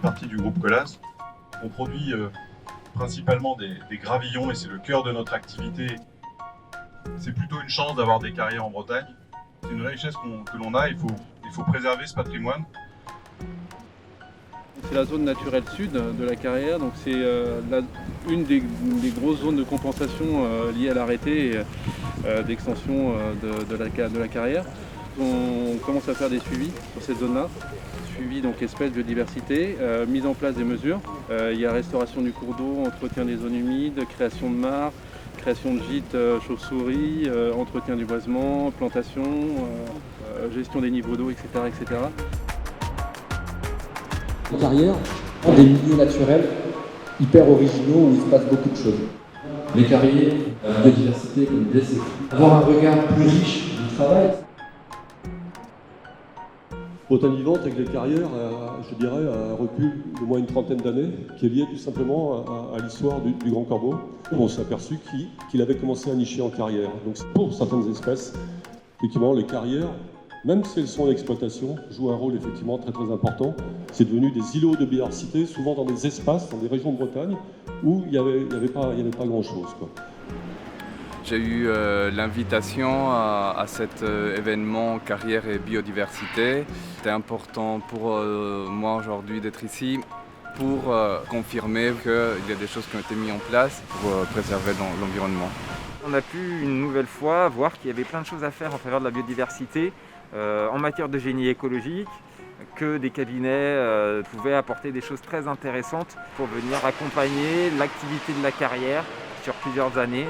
partie du groupe Colas. On produit principalement des gravillons et c'est le cœur de notre activité. C'est plutôt une chance d'avoir des carrières en Bretagne. C'est une richesse que l'on a, il faut préserver ce patrimoine. C'est la zone naturelle sud de la carrière, donc c'est une des grosses zones de compensation liées à l'arrêté d'extension de la carrière. On commence à faire des suivis sur cette zone-là, suivi donc espèces, biodiversité, mise en place des mesures. Il y a restauration du cours d'eau, entretien des zones humides, création de mares, création de gîtes chauves-souris, entretien du boisement, plantation, gestion des niveaux d'eau, etc., etc. Les carrières ont des milieux naturels hyper originaux où il se passe beaucoup de choses. Les carrières, la biodiversité, comme je disais, c'est avoir un regard plus riche du travail. Bretagne Vivante avec les carrières, je dirais, a un recul de moins une trentaine d'années, qui est lié tout simplement à l'histoire du Grand Corbeau. On s'est aperçu qu'il avait commencé à nicher en carrière. Donc pour certaines espèces, effectivement, les carrières, même si elles sont en exploitation, jouent un rôle effectivement très très important. C'est devenu des îlots de biodiversité, souvent dans des espaces, dans des régions de Bretagne, où il n'y avait pas grand-chose, quoi. J'ai eu l'invitation à cet événement carrière et biodiversité. C'était important pour moi aujourd'hui d'être ici pour confirmer qu'il y a des choses qui ont été mises en place pour préserver l'environnement. On a pu une nouvelle fois voir qu'il y avait plein de choses à faire en faveur de la biodiversité en matière de génie écologique, que des cabinets pouvaient apporter des choses très intéressantes pour venir accompagner l'activité de la carrière sur plusieurs années